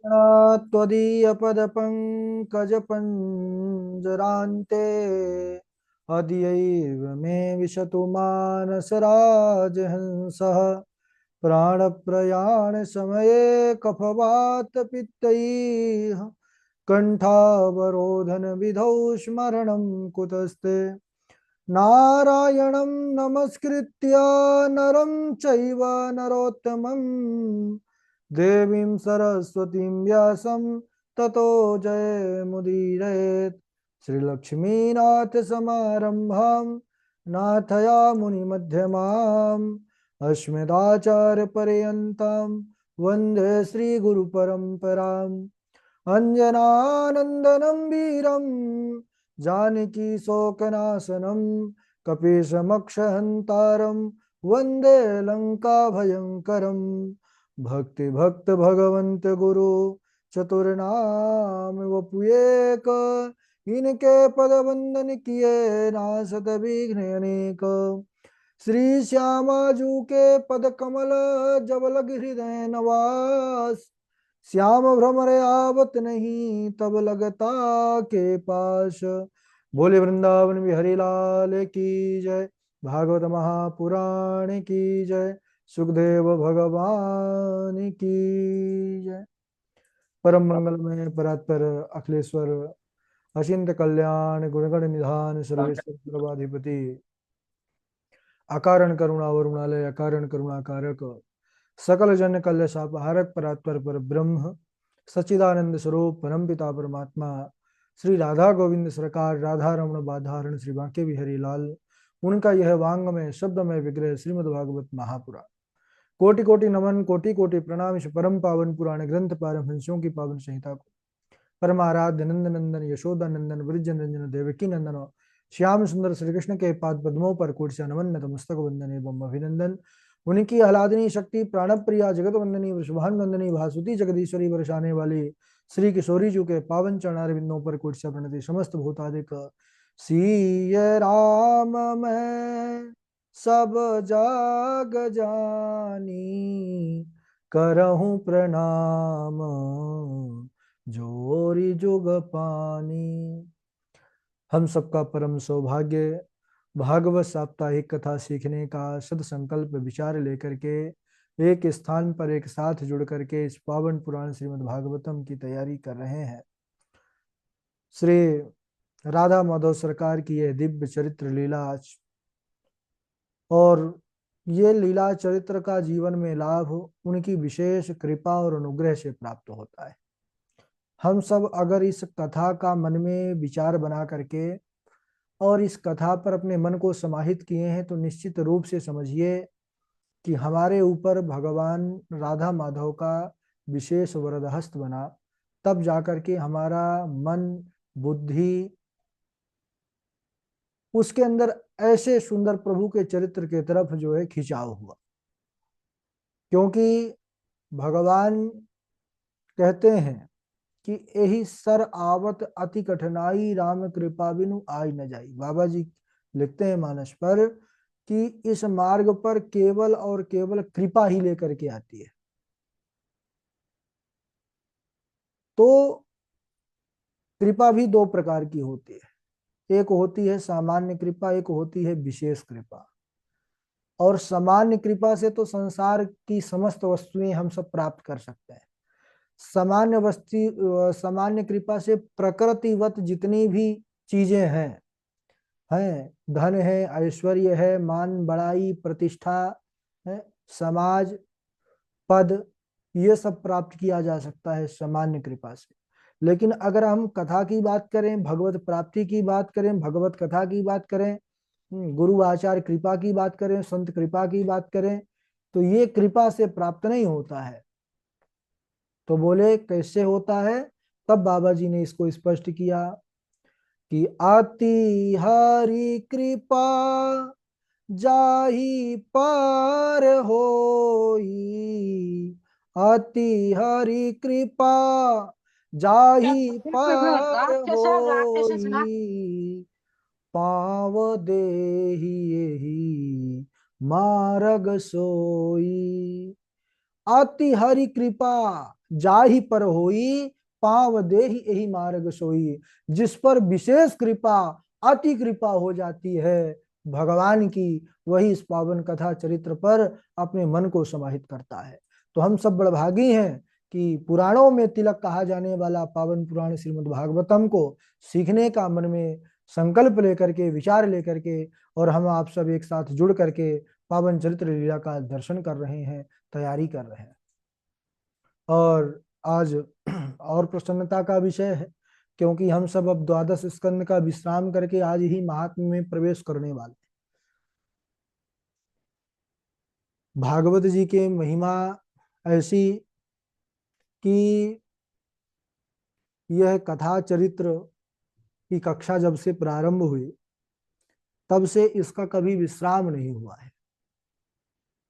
त्वदीयपदपङ्कजपञ्जरान्ते अद्यैव मे विशतु मानसराजहंसः प्राणप्रयाणसमये कफवातपित्तैः कण्ठावरोधनविधौ स्मरणं कुतस्ते नारायणं नमस्कृत्य नरं चैव नरोत्तमं देवीं सरस्वतीं व्यासं ततो जयमुदीरयेत् श्रीलक्ष्मीनाथसमारम्भां नाथयामुनिमध्यमाम् अस्मदाचार्यपर्यन्तां वन्दे श्रीगुरुपरम्पराम् अञ्जनानन्दनं वीरं जानकी शोकनाशनं कपीशमक्षहन्तारं वन्दे लङ्काभयङ्करं भक्ति भगवन्त गुरु चतुर्नाम वपुएक इनके पद वंदन किए नासत विघ्न अनेक श्री श्यामाजू के पद कमल जबलग हृदय नवास श्याम भ्रमर आवत नहीं तब लगता के पास। बोले वृंदावन बिहारी लाल की जय। भागवत महापुराण की जय। सुखदेव भगवान की जय। परम मंगल में परात्पर अखिलेश्वर अचिंत कल्याण गुणगण निधान सर्वेश्वर सर्वाधिपति अकारण करुणा वरुणालय अकारण करुणा कारक सकल जन कल्यशापहारक परात्पर पर ब्रह्म सच्चिदानंद स्वरूप परम पिता परमात्मा श्री राधा गोविंद सरकार राधा रमण बाधारण श्री बांके बिहारी लाल उनका यह वांग में शब्द में विग्रह श्रीमद् भागवत महापुराण कोटि कोटि नमन कोटि कोटि प्रणाम इस परम पावन पुराण ग्रंथ पारमहंसों की पावन संहिता को परमाराध्य नंद नंदन यशोदा नंदन वृज नंदन देवकी नंदन श्याम सुंदर श्री कृष्ण के पाद पद्मों पर कोटि नमन नतमस्तक वंदन एवं अभिनंदन। उनकी आह्लादनी शक्ति प्राण प्रिया जगत वंदनी वृषभानुनंदनी भासुती जगदीश्वरी बरसाने वाली श्री किशोरी जी के पावन चरणारविंदों पर कोटि प्रणति समस्त भूतादिक सिय राम मैं सब जाग जानी करहूं प्रणाम जोरी जुग पानी। हम सबका परम सौभाग्य भागवत साप्ताहिक कथा सीखने का सद संकल्प विचार लेकर के एक स्थान पर एक साथ जुड़ करके इस पावन पुराण श्रीमद् भागवतम की तैयारी कर रहे हैं। श्री राधा माधव सरकार की यह दिव्य चरित्र लीला और ये लीला चरित्र का जीवन में लाभ उनकी विशेष कृपा और अनुग्रह से प्राप्त होता है। हम सब अगर इस कथा का मन में विचार बना करके और इस कथा पर अपने मन को समाहित किए हैं तो निश्चित रूप से समझिए कि हमारे ऊपर भगवान राधा माधव का विशेष वरदहस्त बना, तब जाकर के हमारा मन बुद्धि उसके अंदर ऐसे सुंदर प्रभु के चरित्र के तरफ जो है खिंचाव हुआ। क्योंकि भगवान कहते हैं कि यही सर आवत अति कठिनाई राम कृपा बिनु आई न जाई। बाबा जी लिखते हैं मानस पर कि इस मार्ग पर केवल और केवल कृपा ही लेकर के आती है। तो कृपा भी दो प्रकार की होती है, एक होती है सामान्य कृपा, एक होती है विशेष कृपा। और सामान्य कृपा से तो संसार की समस्त वस्तुएं हम सब प्राप्त कर सकते हैं। सामान्य कृपा से प्रकृतिवत जितनी भी चीजें हैं धन है, ऐश्वर्य है, मान बड़ाई प्रतिष्ठा है, समाज पद, ये सब प्राप्त किया जा सकता है सामान्य कृपा से। लेकिन अगर हम कथा की बात करें, भगवत प्राप्ति की बात करें, भगवत कथा की बात करें, गुरु आचार्य कृपा की बात करें, संत कृपा की बात करें, तो ये कृपा से प्राप्त नहीं होता है। तो बोले कैसे होता है? तब बाबा जी ने इसको स्पष्ट किया कि आति हरि कृपा जाहि पार होई, अति हरि कृपा जाहि पार होई, पाव देहि एहि मार्ग सोई। अति हरि कृपा, जाहि पर होई, पांव देहि यही मार्ग सोई। जिस पर विशेष कृपा, अति कृपा हो जाती है भगवान की, वही इस पावन कथा चरित्र पर अपने मन को समाहित करता है। तो हम सब बड़भागी हैं कि पुराणों में तिलक कहा जाने वाला पावन पुराण श्रीमद् भागवतम को सीखने का मन में संकल्प लेकर के, विचार लेकर के, और हम आप सब एक साथ जुड़ करके पावन चरित्र लीला का दर्शन कर रहे हैं, तैयारी कर रहे हैं। और आज और प्रसन्नता का विषय है, क्योंकि हम सब अब द्वादश स्कंद का विश्राम करके आज ही महात्म्य में प्रवेश करने वाले। भागवत जी के महिमा ऐसी कि यह कथा चरित्र की कक्षा जब से प्रारंभ हुई तब से इसका कभी विश्राम नहीं हुआ है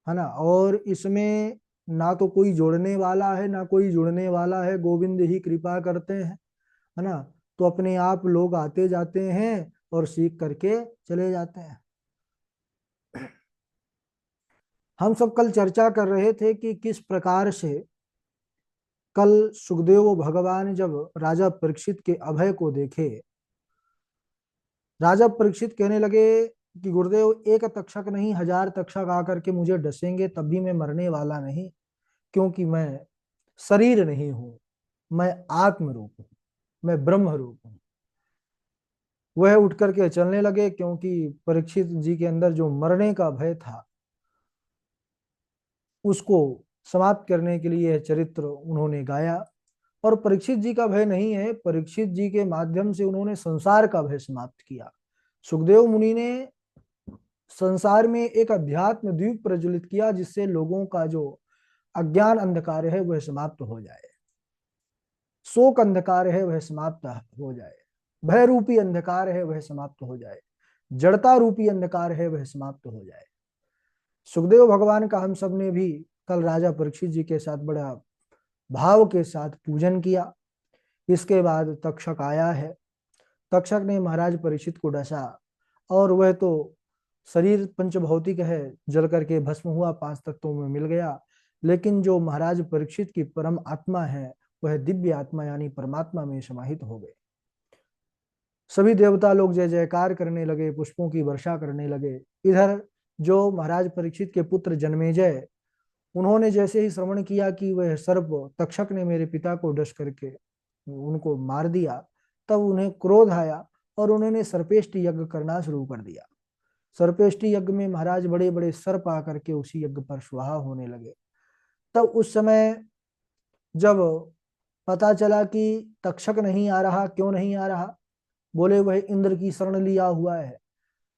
ना। और इसमें ना तो कोई जोड़ने वाला है ना कोई जुड़ने वाला है, गोविंद ही कृपा करते हैं, है ना। तो अपने आप लोग आते जाते हैं और सीख करके चले जाते हैं। हम सब कल चर्चा कर रहे थे कि किस प्रकार से कल सुखदेव भगवान जब राजा परीक्षित के अभय को देखे, राजा परीक्षित कहने लगे कि गुरुदेव, एक तक्षक नहीं 1000 तक्षक आकर के मुझे डसेंगे तब भी मैं मरने वाला नहीं, क्योंकि मैं शरीर नहीं हूं, मैं आत्म रूप हूं, मैं ब्रह्म रूप हूं। वह उठ करके चलने लगे, क्योंकि परीक्षित जी के अंदर जो मरने का भय था उसको समाप्त करने के लिए यह चरित्र उन्होंने गाया। और परीक्षित जी का भय नहीं है, परीक्षित जी के माध्यम से उन्होंने संसार का भय समाप्त किया। सुखदेव मुनि ने संसार में एक अध्यात्म द्वीप प्रज्वलित किया, जिससे लोगों का जो अज्ञान अंधकार है वह समाप्त हो जाए, शोक अंधकार है वह समाप्त हो जाए, भय रूपी अंधकार है वह समाप्त हो जाए, जड़ता रूपी अंधकार है वह समाप्त हो जाए। सुखदेव भगवान का हम सब ने भी कल राजा परीक्षित जी के साथ बड़ा भाव के साथ पूजन किया। इसके बाद तक्षक आया है। तक्षक ने महाराज परीक्षित को डसा और वह तो शरीर पंचभौतिक है, जल करके भस्म हुआ, 5 तत्वों में मिल गया। लेकिन जो महाराज परीक्षित की परम आत्मा है वह दिव्य आत्मा यानी परमात्मा में समाहित हो गए। सभी देवता लोग जय जयकार करने लगे, पुष्पों की वर्षा करने लगे। इधर जो महाराज परीक्षित के पुत्र जन्मेजय, उन्होंने जैसे ही श्रवण किया कि वह सर्प तक्षक ने मेरे पिता को डस करके उनको मार दिया, तब उन्हें क्रोध आया और उन्होंने सर्पेष्टि यज्ञ करना शुरू कर दिया। सर्पेष्टि यज्ञ में महाराज बड़े बड़े सर्प आकर के उसी यज्ञ पर स्वाहा होने लगे। तब उस समय जब पता चला कि तक्षक नहीं आ रहा, क्यों नहीं आ रहा, बोले वह इंद्र की शरण लिया हुआ है।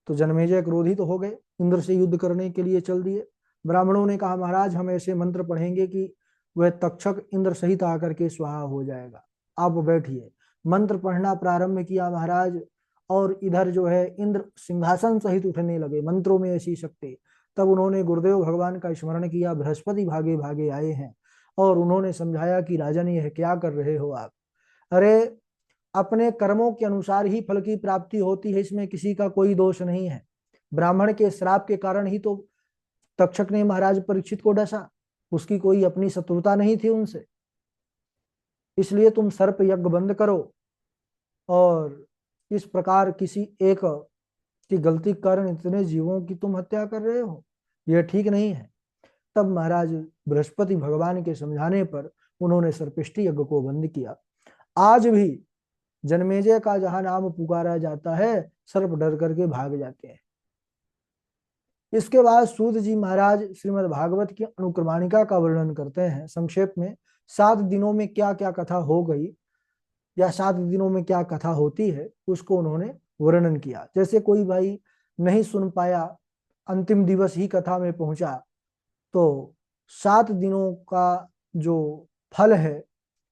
तो जन्मेजय क्रोधित तो हो गए, इंद्र से युद्ध करने के लिए चल दिए। ब्राह्मणों ने कहा महाराज हम ऐसे मंत्र पढ़ेंगे कि वह तक्षक इंद्र सहित आकर के स्वाहा हो जाएगा, आप बैठिए। मंत्र पढ़ना प्रारंभ किया महाराज, और इधर जो है इंद्र सिंहासन सहित उठने लगे, मंत्रों में ऐसी शक्ति। तब उन्होंने गुरुदेव भगवान का स्मरण किया, बृहस्पति भागे भागे आए हैं, और उन्होंने समझाया कि राजन यह क्या कर रहे हो आप। अरे अपने कर्मों के अनुसार ही फल की प्राप्ति होती है, इसमें किसी का कोई दोष नहीं है। ब्राह्मण के श्राप के कारण ही तो तक्षक ने महाराज परीक्षित को डसा, उसकी कोई अपनी शत्रुता नहीं थी उनसे। इसलिए तुम सर्प यज्ञ बंद करो, और इस प्रकार किसी एक की गलती के कारण इतने जीवों की तुम हत्या कर रहे हो, यह ठीक नहीं है। तब महाराज बृहस्पति भगवान के समझाने पर उन्होंने सर्पिष्टि यज्ञ को बंद किया। आज भी जन्मेजय का जहां नाम पुकारा जाता है, सर्प डर करके भाग जाते हैं। इसके बाद सूत जी महाराज श्रीमद् भागवत की अनुक्रमणिका का वर्णन करते हैं संक्षेप में। 7 दिनों में क्या क्या कथा हो गई या 7 दिनों में क्या कथा होती है, उसको उन्होंने वर्णन किया। जैसे कोई भाई नहीं सुन पाया, अंतिम दिवस ही कथा में पहुंचा, तो 7 दिनों का जो फल है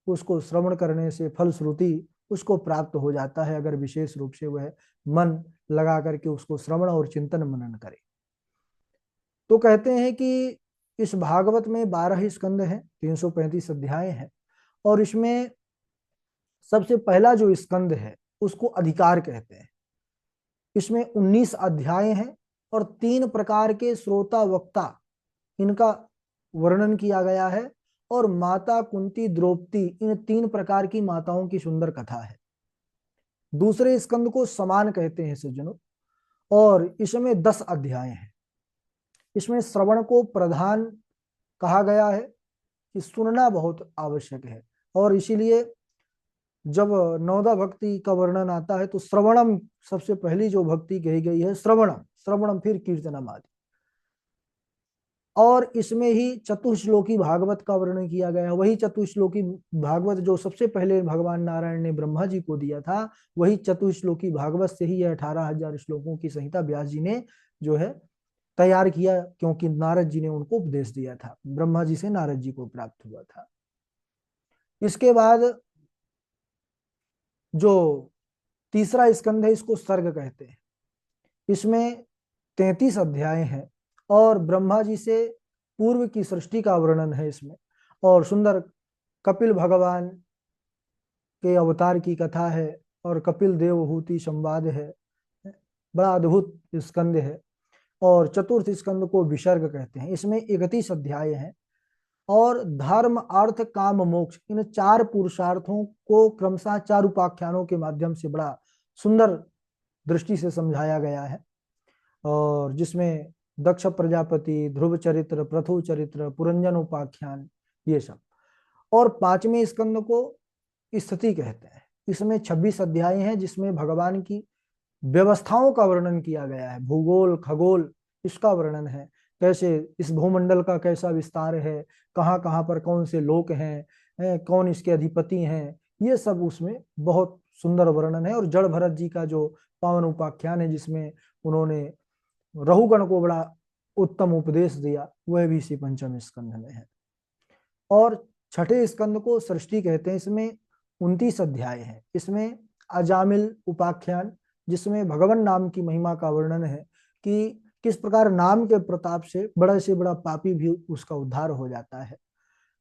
उसको श्रवण करने से फलश्रुति उसको प्राप्त हो जाता है, अगर विशेष रूप से वह मन लगा करके उसको श्रवण और चिंतन मनन करे। तो कहते हैं कि इस भागवत में 12 स्कंद हैं, 335 अध्याय हैं, और इसमें सबसे पहला जो स्कंद है उसको अधिकार कहते हैं। इसमें 19 अध्याय हैं और 3 प्रकार के श्रोता वक्ता इनका वर्णन किया गया है। और माता कुंती द्रौपदी, इन 3 प्रकार की माताओं की सुंदर कथा है। दूसरे स्कंद को समान कहते हैं सज्जनों, और इसमें 10 अध्याय हैं। इसमें श्रवण को प्रधान कहा गया है कि सुनना बहुत आवश्यक है, और इसीलिए जब नवदा भक्ति का वर्णन आता है तो श्रवणम सबसे पहली जो भक्ति कही गई है, श्रवणम, श्रवणम फिर कीर्तनम आदि। और इसमें ही चतुश्लोकी भागवत का वर्णन किया गया है। वही चतुश्लोकी भागवत जो सबसे पहले भगवान नारायण ने ब्रह्मा जी को दिया था, वही चतुश्लोकी भागवत से ही यह 18,000 श्लोकों की संहिता व्यास जी ने जो है तैयार किया, क्योंकि नारद जी ने उनको उपदेश दिया था, ब्रह्मा जी से नारद जी को प्राप्त हुआ था। इसके बाद जो तीसरा स्कंध है, इसको सर्ग कहते हैं। इसमें 33 अध्याय हैं, और ब्रह्मा जी से पूर्व की सृष्टि का वर्णन है इसमें, और सुंदर कपिल भगवान के अवतार की कथा है, और कपिल देवहूति संवाद है। बड़ा अद्भुत स्कंद है। और चतुर्थ स्कंद को विसर्ग कहते हैं। इसमें 31 अध्याय हैं, और धर्म अर्थ काम मोक्ष, इन 4 पुरुषार्थों को क्रमशः 4 उपाख्यानों के माध्यम से बड़ा सुंदर दृष्टि से समझाया गया है। और जिसमें दक्ष प्रजापति, ध्रुव चरित्र, प्रथु चरित्र, पुरंजन उपाख्यान, ये सब। और 5वें स्कंद को स्थिति कहते हैं। इसमें 26 अध्याय हैं, जिसमें भगवान की व्यवस्थाओं का वर्णन किया गया है। भूगोल, खगोल, इसका वर्णन है, कैसे इस भूमंडल का कैसा विस्तार है, कहाँ कहाँ पर कौन से लोक हैं, कौन इसके अधिपति हैं, ये सब उसमें बहुत सुंदर वर्णन है। और जड़ भरत जी का जो पावन उपाख्यान है, जिसमें उन्होंने रहुगण को बड़ा उत्तम उपदेश दिया, वह भी इसी 5वें स्कंध में है। और छठे स्कंद को सृष्टि कहते हैं। इसमें 29 अध्याय हैं। इसमें अजामिल उपाख्यान, जिसमें भगवान नाम की महिमा का वर्णन है कि किस प्रकार नाम के प्रताप से बड़ा पापी भी उसका उद्धार हो जाता है।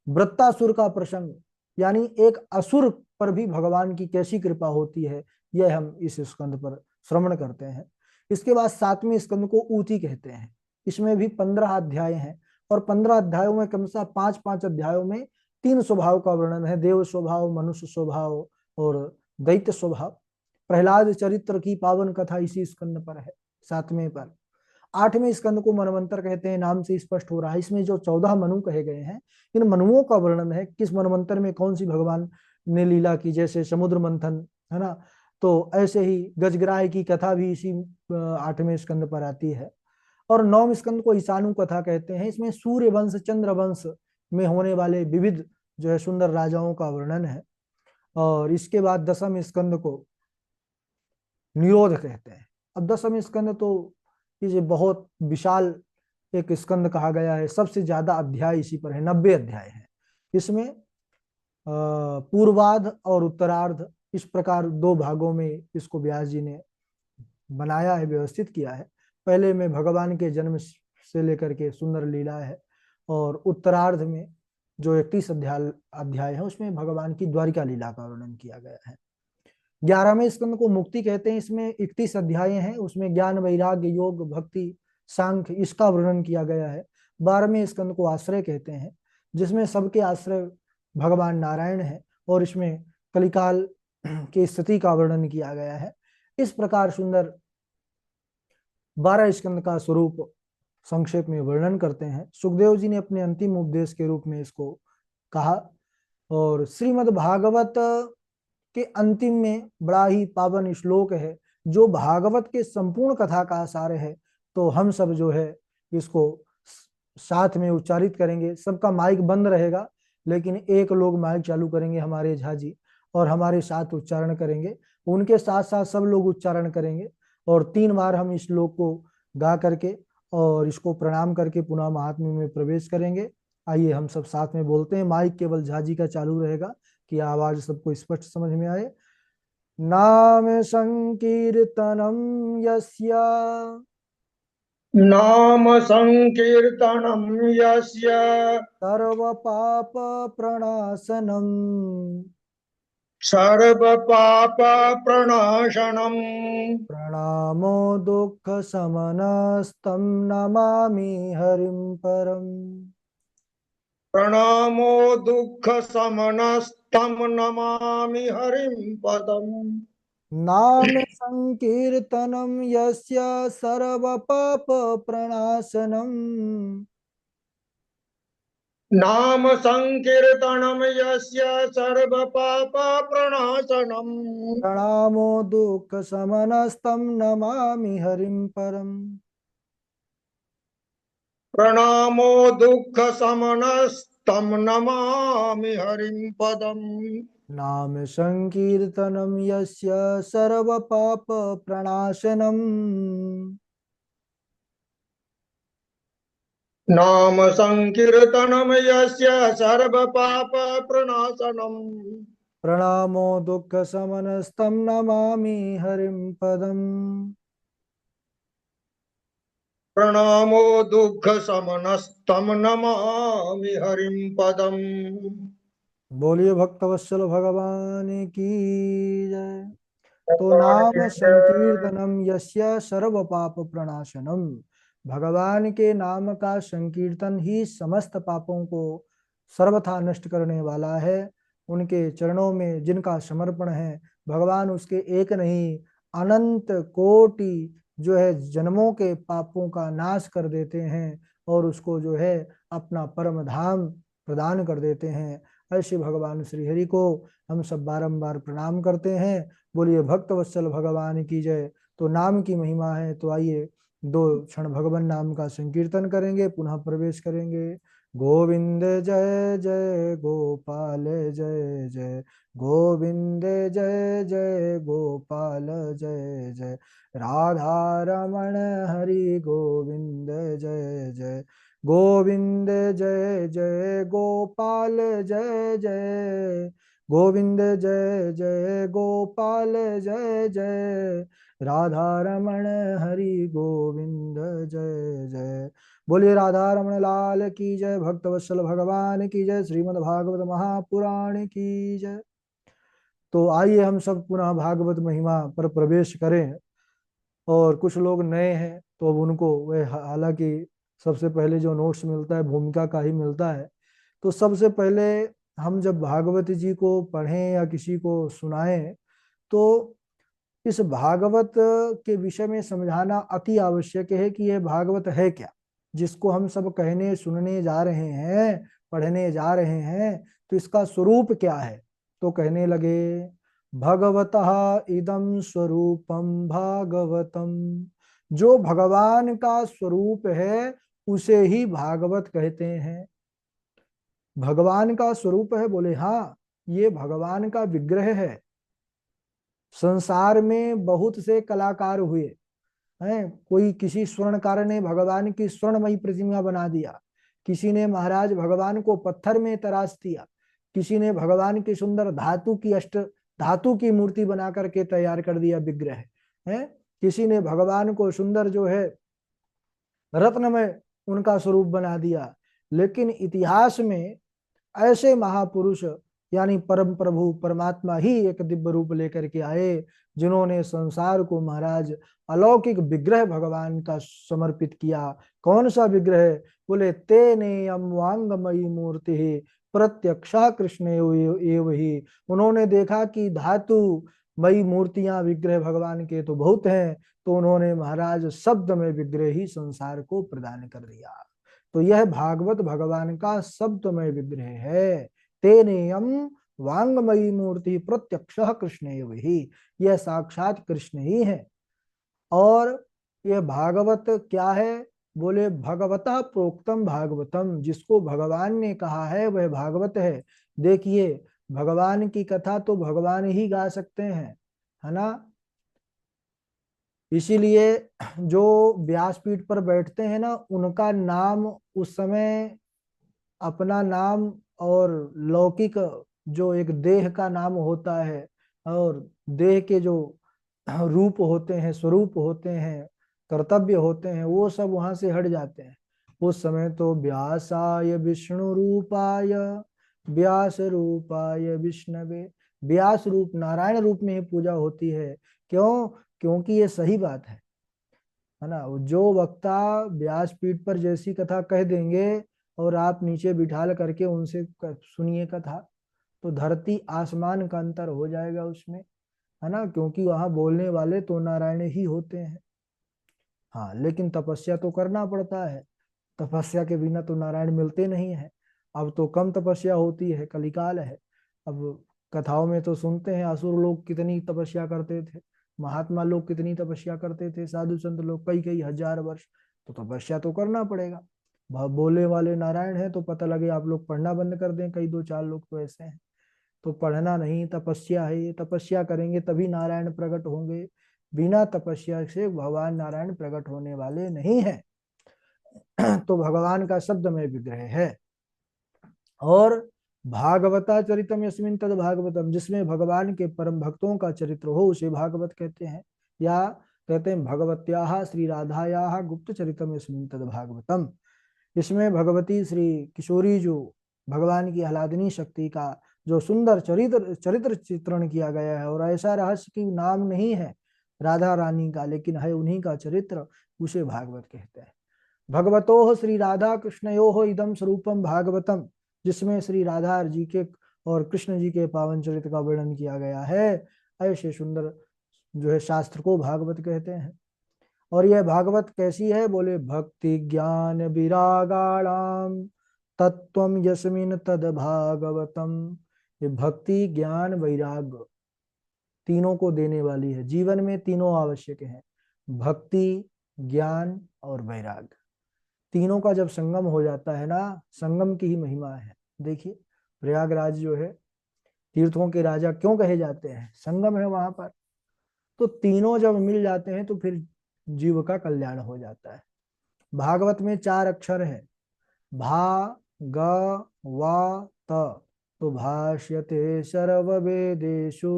वृत्तासुर का प्रसंग, यानी एक असुर पर भी भगवान की कैसी कृपा होती है, यह हम इस स्कंद पर श्रवण करते हैं। इसके बाद 7वें स्कंद को ऊती कहते हैं। इसमें भी 15 अध्याय हैं, और 15 अध्यायों में क्रमशः 5-5 अध्यायों में 3 स्वभाव का वर्णन है। देव स्वभाव, मनुष्य स्वभाव और दैत्य स्वभाव। प्रहलाद चरित्र की पावन कथा इसी स्कंद पर है, 7वें पर। 8वें स्कंद को मनवंतर कहते हैं, नाम से स्पष्ट हो रहा है। इसमें जो 14 मनु कहे गए हैं, इन मनुओं का वर्णन है, किस मनवंतर में कौन सी भगवान ने लीला की, जैसे समुद्र मंथन है ना। तो ऐसे ही गजग्राह की कथा भी इसी 8वें स्कंद पर आती है। और 9वें स्कंद को ईशानु कथा कहते हैं। इसमें सूर्य वंश, चंद्र वंश में होने वाले विविध जो है सुंदर राजाओं का वर्णन है। और इसके बाद 10वें स्कंद को निरोध कहते हैं। अब 10वें स्कंद तो ये बहुत विशाल एक स्कंद कहा गया है। सबसे ज्यादा अध्याय इसी पर है, 90 अध्याय है। इसमें पूर्वार्ध और उत्तरार्ध, इस प्रकार 2 भागों में इसको व्यास जी ने बनाया है, व्यवस्थित किया है। पहले में भगवान के जन्म से लेकर के सुंदर लीला है, और उत्तरार्ध में जो 31 अध्याय है, उसमें भगवान की द्वारिका लीला का वर्णन किया गया है। 11वें स्कंद को मुक्ति कहते हैं। इसमें 31 अध्याय हैं, उसमें ज्ञान, वैराग्य, योग, भक्ति, सांख्य, इसका वर्णन किया गया है। 12वें स्कंद को आश्रय कहते हैं, जिसमें सबके आश्रय भगवान नारायण है, और इसमें कलिकाल की स्थिति का वर्णन किया गया है। इस प्रकार सुंदर 12 स्कंद का स्वरूप संक्षेप में वर्णन करते हैं। सुखदेव जी ने अपने अंतिम उपदेश के रूप में इसको कहा। और श्रीमद् भागवत के अंतिम में बड़ा ही पावन श्लोक है, जो भागवत के संपूर्ण कथा का सार है। तो हम सब जो है इसको साथ में उच्चारित करेंगे। सबका माइक बंद रहेगा, लेकिन एक लोग माइक चालू करेंगे, हमारे झा जी, और हमारे साथ उच्चारण करेंगे। उनके साथ साथ सब लोग उच्चारण करेंगे, और 3 बार हम इस श्लोक को गा करके और इसको प्रणाम करके पुनः महात्म्य में प्रवेश करेंगे। आइए हम सब साथ में बोलते हैं। माइक केवल झा जी का चालू रहेगा कि आवाज सबको स्पष्ट समझ में आए। नाम संकीर्तनम यस्य नाम संकीर्तनं यस्य सर्व पाप प्रणाशनम सर्वपापप्रणाशनम् प्रणामो दुःख शमनस्तं नमामि हरिं परम्। प्रणामो दुःख समनस्तं नमामि हरिं पदम्। नाम संकीर्तनम यस्य सर्वपाप प्रणाशनम। नाम संकीर्तनं यस्य सर्वपाप प्रणाशनम्। प्रणामो दुःख समनस्तम नमामि हरिं परम। प्रणामो दुःख समनस्तं नमामि हरिं पदम्। नाम संकीर्तनम यस्य सर्वपाप प्रणाशनम। नाम संकीर्तनं यस्य सर्वपाप प्रणाशनम्। प्रणामो दुःख समनस्तम नमामि हरिं पदम। प्रणामो दुःख समनस्तं नमामि हरिं पदम्। बोलिए भक्तवत्सल भगवान की जय। तो भगवान की नाम जय। संकीर्तनम यस्य सर्व पाप प्रणाशनम। भगवान के नाम का संकीर्तन ही समस्त पापों को सर्वथा नष्ट करने वाला है। उनके चरणों में जिनका समर्पण है, भगवान उसके एक नहीं अनंत कोटि जो है जन्मों के पापों का नाश कर देते हैं और उसको जो है अपना परम धाम प्रदान कर देते हैं। ऐसे भगवान श्री हरि को हम सब बारंबार प्रणाम करते हैं। बोलिए भक्त वत्सल भगवान की जय। तो नाम की महिमा है, तो आइए दो क्षण भगवान नाम का संकीर्तन करेंगे, पुनः प्रवेश करेंगे। गोविंद जय जय गोपाल जय जय। गोविंद जय जय गोपाल जय जय। राधा रमण हरि गोविंद जय जय। गोविंद जय जय गोपाल जय जय। गोविंद जय जय गोपाल जय जय। राधा रमण हरि गोविंद जय जय। बोलिए राधा रमण लाल की जय। भक्तवत्सल भगवान की जय। श्रीमद् भागवत महापुराण की जय। तो आइए हम सब पुनः भागवत महिमा पर प्रवेश करें। और कुछ लोग नए हैं तो अब उनको वह हालांकि सबसे पहले जो नोट्स मिलता है भूमिका का ही मिलता है। तो सबसे पहले हम जब भागवत जी को पढ़ें या किसी को सुनाएं तो इस भागवत के विषय में समझाना अति आवश्यक है कि यह भागवत है क्या, जिसको हम सब कहने सुनने जा रहे हैं, पढ़ने जा रहे हैं, तो इसका स्वरूप क्या है। तो कहने लगे भगवतः इदं स्वरूपम भागवतम। जो भगवान का स्वरूप है उसे ही भागवत कहते हैं। भगवान का स्वरूप है, बोले हाँ, ये भगवान का विग्रह है। संसार में बहुत से कलाकार हुए हैं। कोई किसी स्वर्णकार ने भगवान की स्वर्णमयी प्रतिमा बना दिया, किसी ने महाराज भगवान को पत्थर में तराश दिया, किसी ने भगवान की सुंदर धातु की मूर्ति बना करके तैयार कर दिया विग्रह है। किसी ने भगवान को सुंदर जो है रत्न में उनका स्वरूप बना दिया। लेकिन इतिहास में ऐसे महापुरुष यानी परम प्रभु परमात्मा ही एक दिव्य रूप लेकर के आए, जिन्होंने संसार को महाराज अलौकिक विग्रह भगवान का समर्पित किया। कौन सा विग्रह, बोले तेने अम्वांगमयी मूर्ति प्रत्यक्षा कृष्ण एव ही। उन्होंने देखा कि धातु मई मूर्तियां विग्रह भगवान के तो बहुत हैं, तो उन्होंने महाराज शब्द में विग्रह ही संसार को प्रदान कर दिया। तो यह भागवत भगवान का शब्दमय विग्रह है। तेनेयम वांगमयी मूर्ति प्रत्यक्ष कृष्ण ही, यह साक्षात कृष्ण ही है। और यह भागवत क्या है, बोले भगवता प्रोक्तम भागवतम, जिसको भगवान ने कहा है वह भागवत है। देखिए भगवान की कथा तो भगवान ही गा सकते हैं, है ना। इसीलिए जो व्यासपीठ पर बैठते हैं ना, उनका नाम उस समय अपना नाम और लौकिक जो एक देह का नाम होता है और देह के जो रूप होते हैं, स्वरूप होते हैं, कर्तव्य होते हैं, वो सब वहां से हट जाते हैं। उस समय तो व्यासाय विष्णु रूपाय व्यास रूपाय विष्णवे, व्यास रूप नारायण रूप में ही पूजा होती है। क्यों? क्योंकि ये सही बात है ना। जो वक्ता व्यासपीठ पर जैसी कथा कह देंगे और आप नीचे बिठाल करके उनसे सुनिए कथा, तो धरती आसमान का अंतर हो जाएगा उसमें, है ना, क्योंकि वहां बोलने वाले तो नारायण ही होते हैं। हाँ, लेकिन तपस्या तो करना पड़ता है, तपस्या के बिना तो नारायण मिलते नहीं है। अब तो कम तपस्या होती है, कलिकाल है। अब कथाओं में तो सुनते हैं असुर लोग कितनी तपस्या करते थे, महात्मा लोग कितनी तपस्या करते थे, साधु संत लोग कई कई हजार वर्ष। तो तपस्या तो करना पड़ेगा। बोले वाले नारायण है तो पता लगे आप लोग पढ़ना बंद कर दें, कई दो चार लोग तो ऐसे हैं। तो पढ़ना नहीं, तपस्या है, ये तपस्या करेंगे तभी नारायण प्रकट होंगे। बिना तपस्या से भगवान नारायण प्रकट होने वाले नहीं है। तो भगवान का शब्द में विग्रह है। और भागवता चरितम यस्मिन तद भागवतम, जिसमें भगवान के परम भक्तों का चरित्र हो उसे भागवत कहते हैं। या कहते हैं भगवत्याः श्री राधायाः गुप्त चरितम यस्मिन तद भागवतम। इसमें भगवती श्री किशोरी जो भगवान की आह्लादनी शक्ति का जो सुंदर चरित्र चरित्र चित्रण किया गया है, और ऐसा रहस्य की नाम नहीं है राधा रानी का, लेकिन है उन्हीं का चरित्र, उसे भागवत कहते हैं। भगवतो श्री राधा कृष्णयो इदम स्वरूपम भागवतम, जिसमें श्री राधा जी के और कृष्ण जी के पावन चरित्र का वर्णन किया गया है, ऐसे सुंदर जो है शास्त्र को भागवत कहते हैं। और यह भागवत कैसी है, बोले भक्ति ज्ञान विरागाणाम तत्वम यस्मिन तद भागवतम। ये भक्ति ज्ञान वैराग तीनों को देने वाली है। जीवन में तीनों आवश्यक हैं, भक्ति ज्ञान और वैराग। तीनों का जब संगम हो जाता है ना, संगम की ही महिमा है। देखिए प्रयागराज जो है तीर्थों के राजा क्यों कहे जाते हैं, संगम है वहां पर। तो तीनों जब मिल जाते हैं तो फिर जीव का कल्याण हो जाता है। भागवत में 4 अक्षर है, भा ग व त। तो भाष्यते सर्ववेदेषु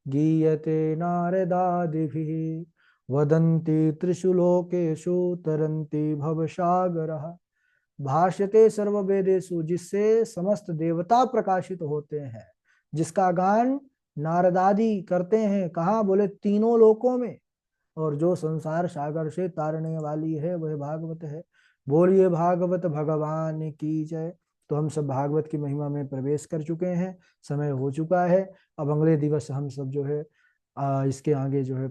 गीयते नारदादिभिः वदन्ति त्रिषु लोकेषु तरन्ति भवसागरः। भाष्यते सर्ववेदेषु, जिससे समस्त देवता प्रकाशित होते हैं, जिसका गान नारदादि करते हैं, कहाँ, बोले तीनों लोकों में। और जो संसार सागर से तारने वाली है वह भागवत है। बोलिए भागवत भगवान की जय। तो हम सब भागवत की महिमा में प्रवेश कर चुके हैं, समय हो चुका है। अब अगले दिवस हम सब जो है इसके आगे जो है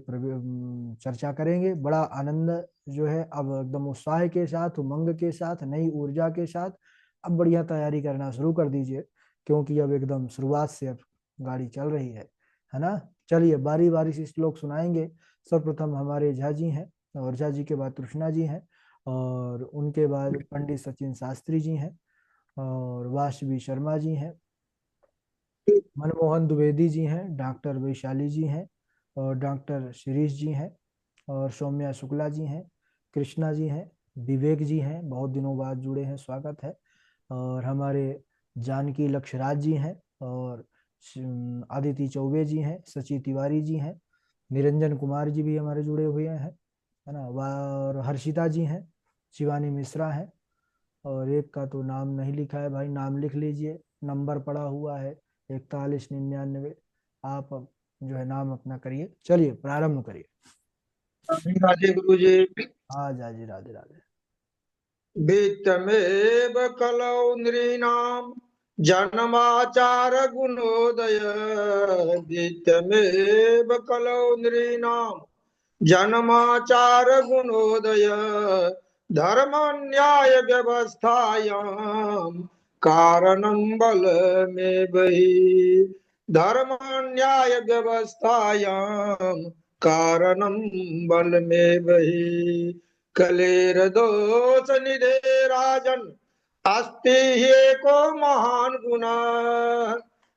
चर्चा करेंगे। बड़ा आनंद जो है अब एकदम उत्साह के साथ, उमंग के साथ, नई ऊर्जा के साथ अब बढ़िया तैयारी करना शुरू कर दीजिए, क्योंकि अब एकदम शुरुआत से अब गाड़ी चल रही है ना। चलिए बारी बारी से श्लोक सुनाएंगे। सर्वप्रथम हमारे झा जी हैं, और झा जी के बाद तृष्णा जी हैं, और उनके बाद पंडित सचिन शास्त्री जी हैं, और वाशवी शर्मा जी हैं, मनमोहन द्विवेदी जी हैं, डॉक्टर वैशाली जी हैं, और डॉक्टर शिरीष जी हैं, और सौम्या शुक्ला जी हैं, कृष्णा जी हैं, विवेक जी हैं, बहुत दिनों बाद जुड़े हैं, स्वागत है। और हमारे जानकी लक्ष्यराज जी हैं, और आदिति चौबे जी हैं, सची तिवारी जी हैं, निरंजन कुमार जी भी हमारे जुड़े हुए हैं, है ना। और हर्षिता जी हैं, शिवानी मिश्रा हैं, और एक का तो नाम नहीं लिखा है भाई, नाम लिख लीजिए, नंबर पड़ा हुआ है 4199। आप जो है नाम अपना करिए। चलिए प्रारंभ करिए। राधे गुरु जी। हाँ जा जी, राधे राधे। वित्तमेव कलौ नृणाम् जन्माचार गुणोदय। वित्तमेव कलौ नृणाम् जन्माचार गुणोदय। धर्म न्याय व्यवस्थायां कारणं बलमेव हि। धर्म न्याय व्यवस्थायां कारणं बलमेव हि। कलेर दोष निधे राजन अस्ति ह्येको महान् गुणः।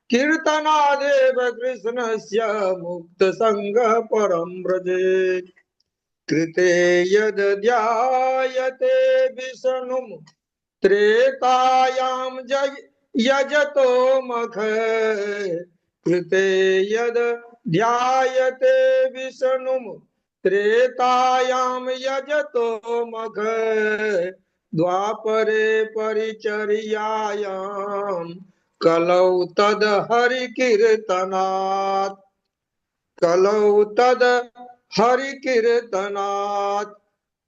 कीर्तनादेव कृष्णस्य मुक्त संगः परं व्रजेत्। कृते यद् ध्यायते विष्णुं त्रेतायां यजतो मखः। कृते यद् ध्यायते विष्णुं त्रेतायां यजतो मखः। द्वापरे परिचर्यायां कलौ तद् हरिकीर्तनात्। कलौ तद् हरिकीर्तनात्।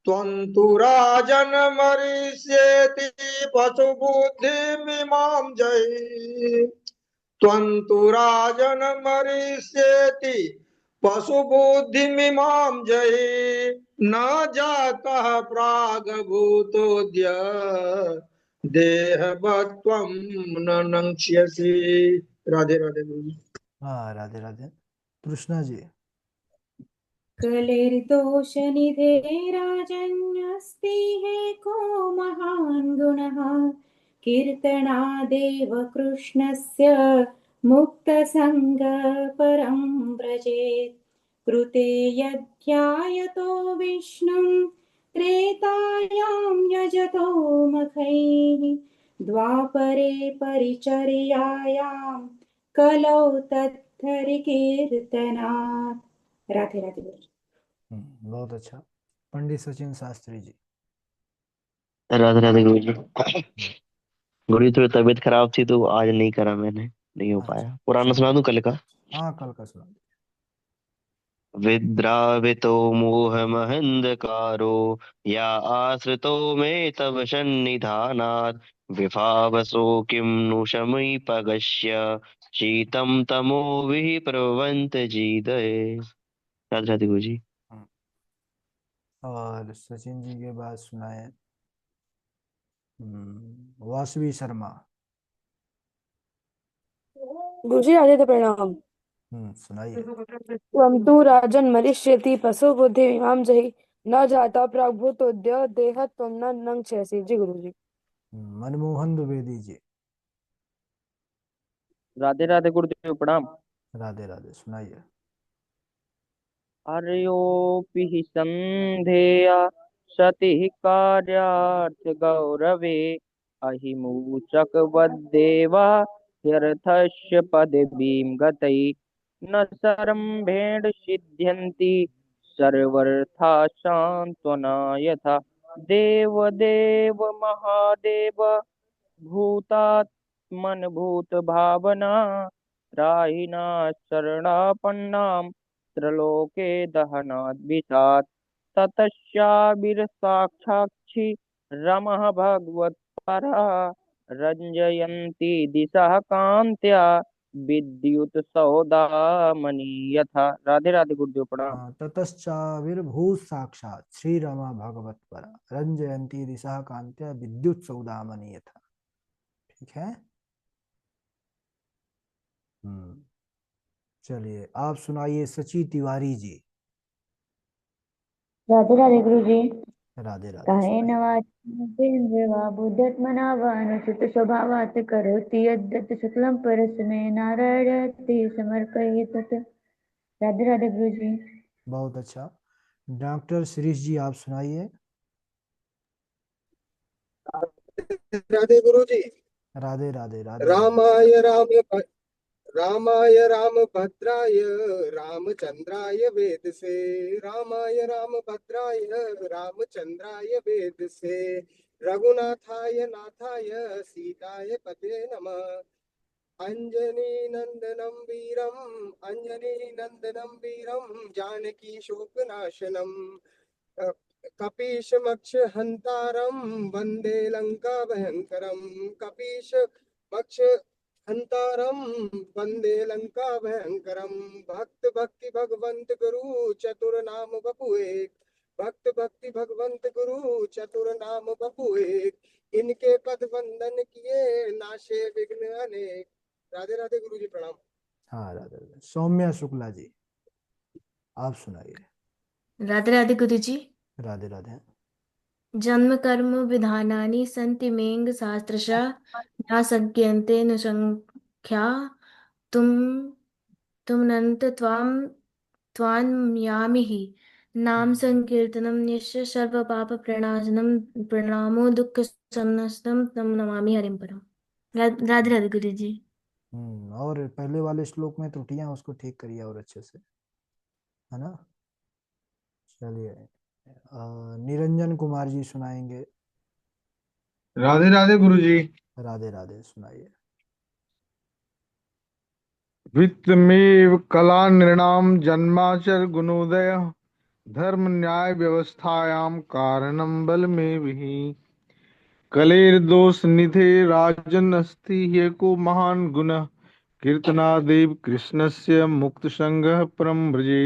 त्वन्तु राजन् मरिष्यति पशुबुद्धिमिमां जहि त्वन्तु राजन् मरिष्यति पशुबुद्धिमिमां जहि न जातः प्रागभूतोऽद्य देहवत्त्वं न नङ्क्ष्यसि। राधे राधे गुरु जी। हाँ राधे राधे। कृष्णा जी। कलिर्दोषनिधे राजन्यस्ति हे को महान् गुणः कीर्तनादेव कृष्णस्य मुक्तसङ्गः परं व्रजेत् कृते यध्यायतो विष्णुं त्रेतायां यजतो मखैः द्वापरे परिचर्यायां कलौ तद्धरिकीर्तनात्। राधे राधे गुरु जी। बहुत अच्छा। पंडित सचिन शास्त्री जी। राधे राधे गुरु जी। गुरु जी थोड़ी तबीयत खराब थी तो आज नहीं करा मैंने, नहीं हो अच्छा पाया। पुराना सुना दूं कल का? हाँ कल का सुना। विद्रावितो मोहमहंधकारो या आश्रितो मे तव सन्निधानात् विभावसो किं नु शमीपगस्य शीतं तमो विप्रवन्त जीदये। राधे राधे गुरु जी। और सचिन जी के बाद सुनाए वासवी शर्मा। गुरुजी आदित्य प्रणाम। सुनाइए। त्वं तु राजन् मरिष्यति पशु बुद्धि इमां जहि न जाता प्राग्भूतोऽद्य देह त्वं न नङ्क्ष्यसि। जी गुरुजी। मनमोहन द्विवेदी जी। राधे राधे गुरुदेव प्रणाम। राधे राधे सुनाइए। अर्योऽपि हि सन्धेया सतिः कार्यार्थ गौरवे अहिमूचकवद्देवा ह्यर्थस्य पदवीं गतै न सरम्भेण सिद्ध्यन्ति सर्वथा सान्त्वना यथा देवदेव महादेव भूतात्मन भूतभावना राहिना शरणापन्नां त्रलोके दहनाद्विषात् ततश्चाभिर्साक्षाक्षि रमः भगवत्परः रञ्जयन्ति दिशः कान्त्या विद्युत सौदामणि यथा। राधे राधे गुरुदेव प्रणाम। ततश्चाविर्भूत साक्षात श्री रमा भगवत पर रंजयंती दिशा कांत्या विद्युत सौदामणि यथा। ठीक है। चलिए आप सुनाइए सची तिवारी जी। राधे राधे गुरु जी। राधे राधे कायेन सुनाइए। वाचेन्द्रिय वा बुद्ध्यात्मना वा अनुचित स्वभावात् करोति यद्यत् सकलं परस्मै नारायणते समर्पयेत् तत्। राधे राधे गुरु जी। बहुत अच्छा। डॉक्टर शिरीष जी आप सुनाइए। राधे गुरु जी। राधे राधे राधे राधे। रामाय रामभद्राय रामचंद्राय वेदसे रामाय रामभद्राय रामचंद्राय वेदसे रघुनाथाय नाथाय सीताय पते नमः। अंजनी नंदनम वीरम जानकी शोकनाशनम कपीशमक्ष हंतारम वंदे लंका भयंकरम कपीश मक्ष हंतारम वंदे लंका भयंकरम। भक्त भक्ति भगवंत गुरु चतुर नाम बपु एक भक्त भक्ति भगवंत गुरु चतुर नाम बपु एक इनके पद वंदन किए नाशे विघ्न अनेक। राधे राधे गुरु जी प्रणाम। हाँ राधे राधे। सौम्या शुक्ला जी आप सुनाइए। राधे राधे गुरु जी। राधे राधे। जन्म कर्म विधानानि सन्ति मेंग शास्त्रशः न संज्ञन्ते न संख्या तुम तुमनंत त्वां यामि हि नाम संकीर्तनम निश्च सर्व पाप प्रणाशनम प्रणामो दुःख समनस्तम तम नमामि हरिम परम। राधे राधे गुरु जी। और पहले वाले श्लोक में त्रुटियां उसको ठीक करिए और अच्छे से, है ना। चलिए निरंजन कुमार जी सुनाएंगे। राधे राधे गुरु जी। राधे राधे सुनाइए। वित्तमेव कला नृणाम जन्माचर गुणोदय धर्म न्याय व्यवस्थायां कारणं बलमेविहि कलेर्दोष निधे राजन् अस्ति ह्येको महान् गुणः कीर्तनादेव कृष्णस्य मुक्तसङ्गः परं व्रजेत्